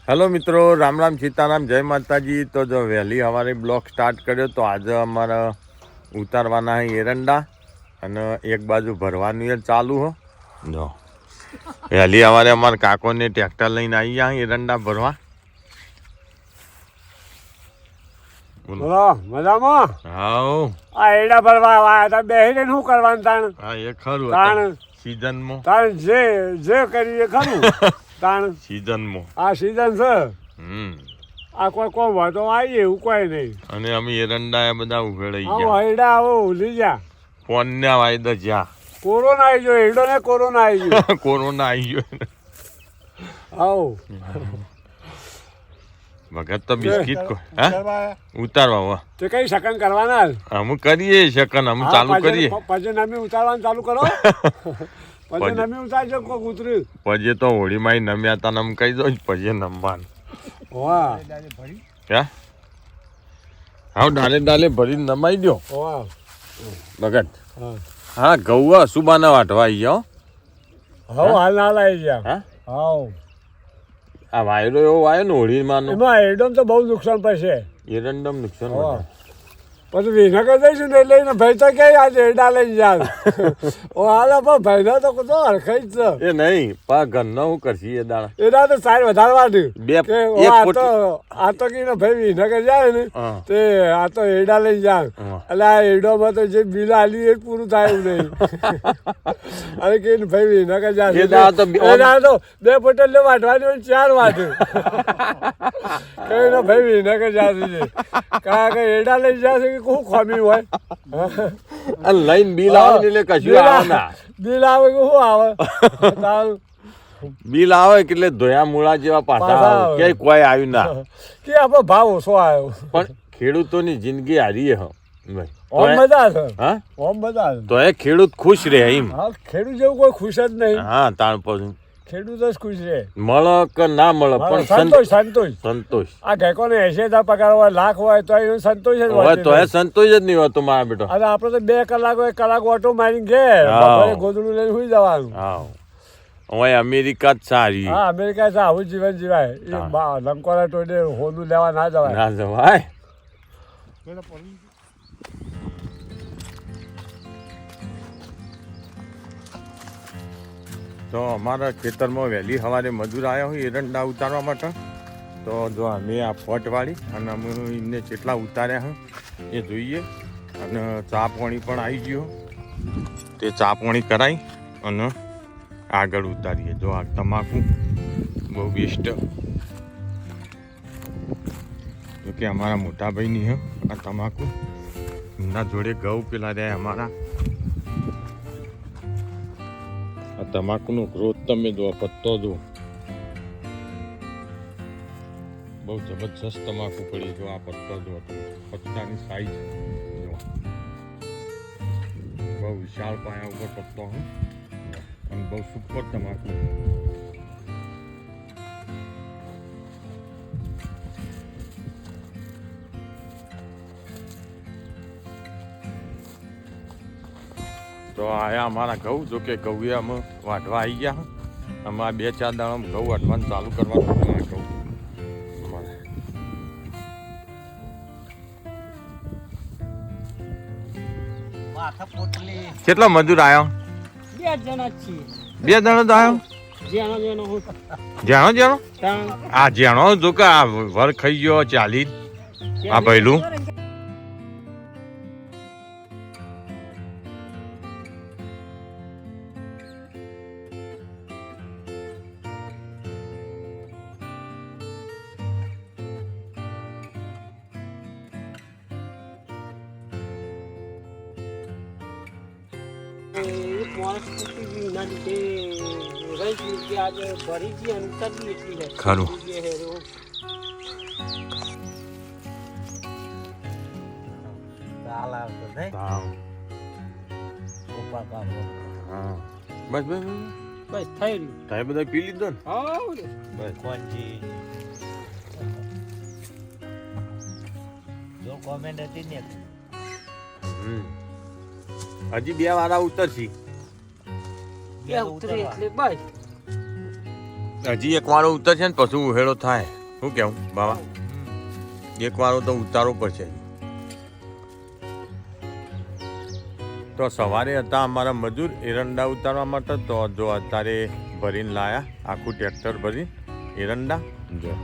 Hello મિત્રો, રામ રામ સીતારામ, જય માતાજી. તો જો વહેલી સવારે બ્લોક સ્ટાર્ટ કર્યો તો આજે અમારે ઉતારવાના એરંડા અને એક બાજુ ભરવાનું એ ચાલુ હો. જો વહેલી સવારે અમારા કાકોને ટ્રેક્ટર લઈને આવી ગયા એરંડા ભરવા. બોલો મજામાં? હાઉ આ એડા ભરવા આવ્યા હતા, બેહીને શું કરવાનું તાણ? હા એ ખરું તાણ સીઝનમાં તાણ જે કરીએ ખરું તાણ સીઝનમાં આ સીઝન છે. આ કોઈ કોમ હોય તો આવીએ, એવું કોઈ નહીં. અને અમે એરંડા એ બધા ઉઘેડાઈ આવો ગયા. એડા આવો ઉલી જા. ફોનના વાયદા જ્યાં કોરોના આવી ગયો, એડો ને કોરોના આવી ગયો. કોરોના આવી ગયો. આવો ભગત તો બિસ્કિટ ઉતારવા હો તે કઈ શકન કરવાના? અમે કરીએ શકન, અમે ચાલુ કરીએ. પછી નમી ઉતારવાનું ચાલુ કરો. પછી નમી ઉતારજો કોક ઉતર્યું. પછી તો હોળીમાં નમ્યા હતા ને કહી દો પછી નમવાનું. વાહ ક્યાં હા ડાલે ડાલે ભરીને નમાઈ દો. વાહ ભગત હા હા ઘઉં સુબાના વાટવા આવી જાઓ. હવે હાલ ના લાવી ગયા. હા હાવ આ વાયરો એવો આવ્યો ને હોળીમાં એમાં એડમ તો બહુ નુકસાન પડશે. એરંડમ નુકસાન હા. પછી વિનગર જઈશું ને એટલે એને ભાઈ તો કે આજે એડા લઈને જાવ. ઓ હાલ પણ ભાઈનો તો તો હરખાઈ જ છે. એ નહીં પા ઘરનો હું કરશી એ દાડા એડા તો સારી વધારવાની બે કે એક આ પોટલી તો કે ભાઈ વિનગર જાય ને હા. તે આ તો એડા લઈને જાવ. હા. એટલે આ એડોમાં તો જે બિલ આલ્યું એ જ પૂરું થાય એવું નહીં. અને કે ભાઈ વિનગર એ જાય દાડા તો એ દાડા તો બે પોટલ વાટવાની હોય 4 વાટે. કઈ ના ભાઈ વિનગર જશે કારણ કે એડા લઈ જશે કે શું ખામી હોય. લઈને બિલ આવે ને એટલે કશું આવે ના. બિલ આવે કે શું આવે? બિલ આવે એટલે ધોયા મૂળા જેવા પાછા આવે ક્યાંય કોઈ આવ્યું ના. કે આપણો ભાવ ઓછો આવ્યો. પણ ખેડૂતોની જિંદગી હારી હે ભાઈ. ઓમ મજા છે. હા ઓમ મજા છે. તો એ ખેડૂત ખુશ રહે એમ. હા ખેડૂત જેવું કોઈ ખુશ જ નહીં. હા તાણ પછી ખેડૂત જ ખુશ રહે. મળે કે ના મળે પણ સંતોષ સંતોષ સંતોષ. આ ઘેકોને 80,000 પગાર હોય, લાખ હોય તો એનો સંતોષ જ હવે હોય. તો એ સંતોષ જ નહીં હોતો મારા બેટો. અને આપણે તો 2 કલાક હોય, કલાક ઓટો મારીને ઘેર બપોરે ગોદડું લઈને સુઈ જવાનું. હા હવે અમેરિકા જ સારી. હા અમેરિકા છે આવું જીવન જીવાય. લંકોરા ટોડે હોનું લેવા ના જવાય. ના જવાય. તો અમારા ખેતરમાં વહેલી સવારે મજૂર આવ્યા હોય એરંડા ઉતારવા માટે. તો જો અમે આ ફોટવાળી અને અમે એમને કેટલા ઉતાર્યા હોય એ જોઈએ. અને ચા પાણી પણ આવી ગયો, તે ચા પાણી કરાવી અને આગળ ઉતારીએ. જો આ તમાકુ બહુ બેસ્ટ. જોકે અમારા મોટા ભાઈની હે આ તમાકુ. એમના જોડે ઘઉં પેલા રહ્યા અમારા. આ તમાકુનો ગ્રોથ તમે જો, પત્તો જો બહુ જબરજસ્ત તમાકુ પડી. જો આ પત્તો જો, પત્તાની સાઈઝ જો બહુ વિશાળ પાયા ઉપર પત્તો હોય અને બહુ સુપર તમાકુ. તો આયા અમારા ઘઉં. જો કે ઘઉં અમે વાઢવા આવી ગયા. અમારા 2-4 દાડામાં ઘઉં વાઢવાનું ચાલુ કરવાનું અમારા ઘઉં. કેટલા મજૂર આવ્યો? 2 જણા છીએ. 2 જણા તો આવ્યો. જેણો આ જેણો જો કે આ વર ખાઈ ગયો 40 આ ભૈલું. ખરું બસ બસ બસ થઈ તમે બધા પી લીધો ને? બસ જો કોમેન્ટ હતી ને હજી 2 વાળા ઉતરશી. ઉતરી એટલે બસ હજી એક વાળો ઉતરશે ને પછી ઉહેળો થાય. શું કેવું બાબા? એક વાળો તો ઉતારવો પડશે. તો સવારે હતા અમારા મજૂર એરંડા ઉતારવા માટે, તો જો અત્યારે ભરીને લાયા આખું ટ્રેક્ટર ભરી એરંડા. જો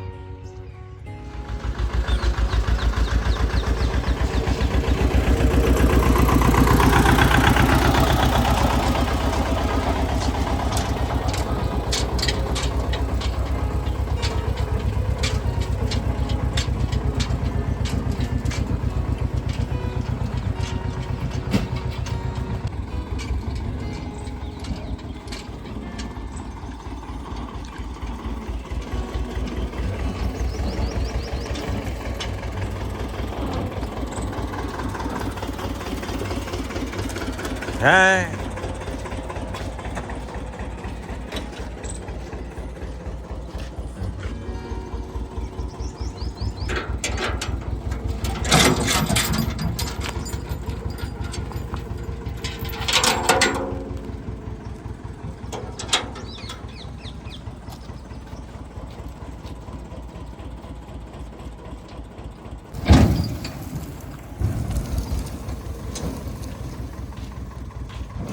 હે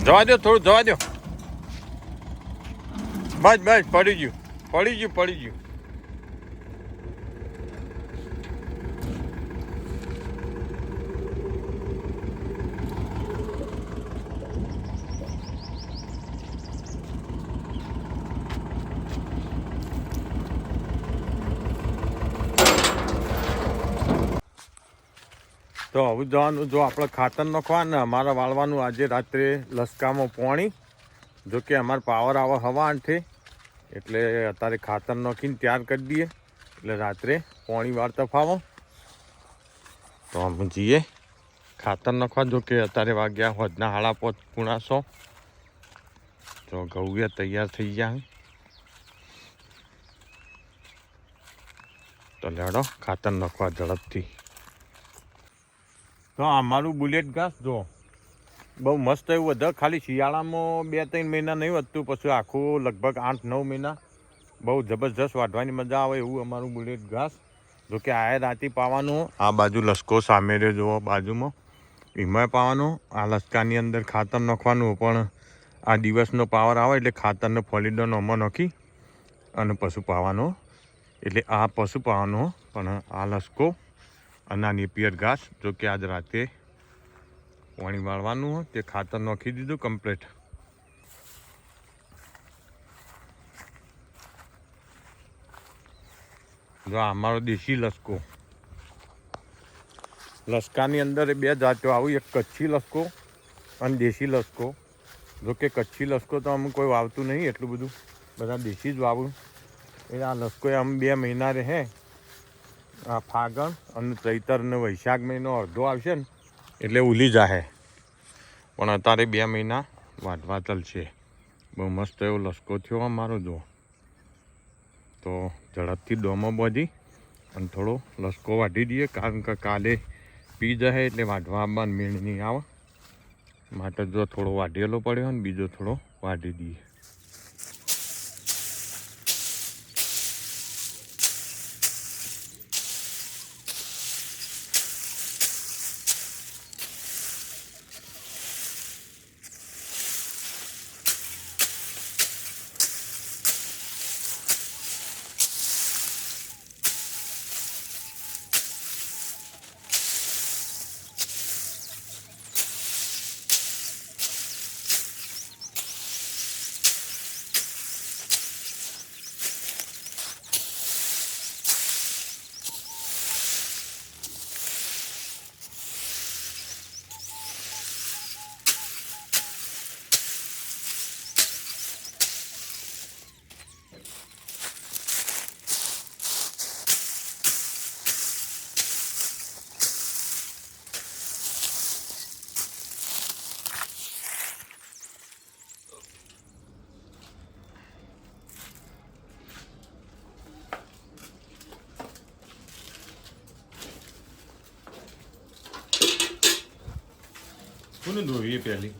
જવા દો, થોડું જવા દો. બસ બસ પડી ગયું. તો હવે જવાનું, જો આપણે ખાતર નાખવા ને અમારે વાળવાનું આજે રાત્રે લસકામાં પોણી. જો કે અમારે પાવર આવે હવા 8, એટલે અત્યારે ખાતર નાખીને તૈયાર કરી દઈએ, એટલે રાત્રે પોણી વાળતા ફાવો. તો અમે જઈએ ખાતર નાખવા. જો કે અત્યારે વાગ્યા હોજના 5:30. તો ઘઉં તૈયાર થઈ ગયા. તો લેડો ખાતર નાખવા ઝડપથી. તો અમારું બુલેટ ઘાસ જો બહુ મસ્ત એવું વધે. ખાલી શિયાળામાં 2-3 મહિના નહીં વધતું, પછી આખું લગભગ 8-9 મહિના બહુ જબરજસ્ત વાઢવાની મજા આવે એવું અમારું બુલેટ ઘાસ. જો કે આ રાતે પાવાનું. આ બાજુ લસકો સામે રહ્યો જુઓ બાજુમાં, એમાં પાવાનું. આ લસકાની અંદર ખાતર નાખવાનું, પણ આ દિવસનો પાવર આવે એટલે ખાતરને ફોલીડોનો આમાં નાખી અને પશુ પાવાનો. એટલે આ પશુ પાવાનો, પણ આ લસકો અને આ નેપિયર ઘાસ. જો કે આજ રાતે પાણી વાળવાનું હોય તે ખાતર નાખી દીધું કમ્પ્લીટ. જો અમારો દેશી લસકો. લસકાની અંદર 2 જાતો આવું, એક કચ્છી લસકો અને દેશી લસકો. જો કે કચ્છી લસકો તો અમુક કોઈ વાવતું નહીં એટલું બધું, બધા દેશી જ વાવું. એટલે આ લસકો આમ 2 મહિના રહે. આ ફાગણ અને ચૈતર ને વૈશાખ મહિનો અડધો આવશે ને એટલે ઉલી જાહે, પણ અત્યારે 2 મહિના વાઢવા ચાલશે. બહુ મસ્ત એવો લસકો થયો અમારો. જો તો ઝડપથી ડોમો બાંધી અને થોડો લસકો વાઢી દઈએ, કારણ કે કાલે પી જાય એટલે વાઢવા આવવાનું મેળ નહીં આવે. માટે જો થોડો વાઢેલો પડ્યો ને બીજો થોડો વાઢી દઈએ. કોને ધોઈએ પહેલી?